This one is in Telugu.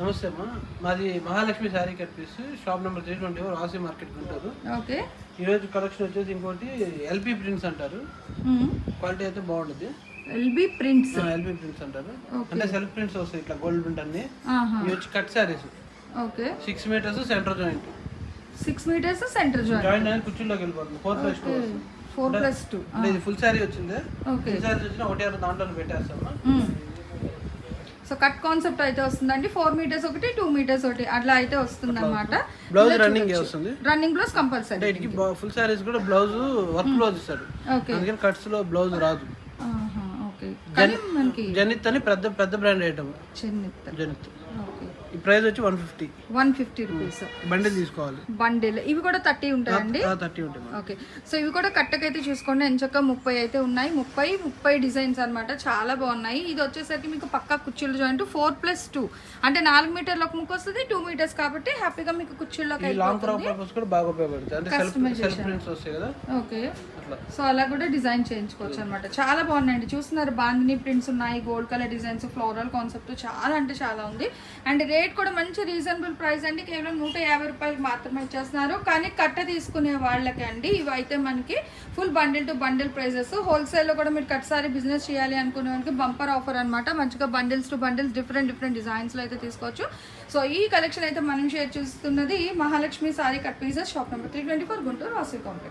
నమస్తే అమ్మా, మాది Mahalakshmi sari cut piece, shop number 324, Vasi market Guntur. Okay. ఈరోజు కలెక్షన్ వచ్చేసి ఇంకోటి ఎల్బీ ప్రింట్స్ అంటారు. క్వాలిటీ అయితే బాగుంటుంది. ఎల్బీ ప్రింట్స్ అంటారు. అంటే సెల్ఫ్ ప్రింట్స్ వస్తాయి ఇట్లా గోల్డ్ ప్రింట్ అన్ని. ఇవి వచ్చి cut saris. Okay. 6 metres centre joint. 6 metres centre joint అనేది కుర్చీలోకి వెళ్ళిపోతుంది. 4+2. 4+2. అంటే ఇది ఫుల్ శారీ వచ్చింది. ఓకే. ఫుల్ శారీ వచ్చిన ఒకటి దాంట్లో పెట్టేస్తాము. సో కట్ కాన్సెప్ట్ అయితే వస్తుందండి. 4 మీటర్స్ ఒకటి, 2 మీటర్స్ ఒకటి అట్లా అయితే వస్తుంది అనమాట. బ్లౌజ్ రన్నింగ్ వస్తుంది. Running blouse compulsory. Full saris కూడా బ్లౌజ్ వర్క్ బ్లౌజ్ ఇస్తాడు. ఓకే. అందుకని కట్స్ లో బ్లౌజ్ రాదు. ఓకే. కానీ మనకి జనిత్ అని పెద్ద బ్రాండ్ ఐటమ్. జనిత్. ఓకే. ఈ ప్రైస్ వచ్చి 150 రూపీస్. బండిల్ తీసుకోవాలి. బండిల్ ఇవి కూడా 30 ఉంటాయండి. 30 ఉంటాయి. ఓకే. సో ఇవి కూడా కట్టకైతే చూసుకోండి. ఎంచక్క 30 అయితే ఉన్నాయి. 30 డిజైన్స్ అనమాట. చాలా బాగున్నాయి. ఇది వచ్చేసరికి మీకు పక్కా కుర్చీలు జాయింట్ 4+2 అంటే 4 మీటర్లకు ముక్కు వస్తుంది, 2 మీటర్స్ కాబట్టి హ్యాపీగా మీకు కుర్చీల్లోకి ఓకే. సో అలా కూడా డిజైన్ చేయించుకోవచ్చు అనమాట. చాలా బాగున్నాయండి. చూస్తున్నారు బాందిని ప్రింట్స్ ఉన్నాయి, gold colour designs, floral concept చాలా అంటే చాలా ఉంది. అండ్ రేట్ కూడా మంచి రీజనబుల్ ప్రైస్ అండి. కేవలం 150 రూపాయలకి మాత్రమే ఇచ్చేస్తున్నారు. కానీ కట్ట తీసుకునే వాళ్ళకి అండి ఇవి అయితే మనకి full bundle to bundle prices. హోల్సేల్లో కూడా మీరు కట్ సారీ బిజినెస్ చేయాలి అనుకునే వాళ్ళకి బంపర్ ఆఫర్ అనమాట. మంచిగా బండిల్స్ టు బండిల్స్ డిఫరెంట్ డిజైన్స్లో అయితే తీసుకోవచ్చు. సో ఈ కలెక్షన్ అయితే మనం షేర్ చేస్తున్నది Mahalakshmi sorry cut pieces, shop number 324, Guntur, Vasavi complex.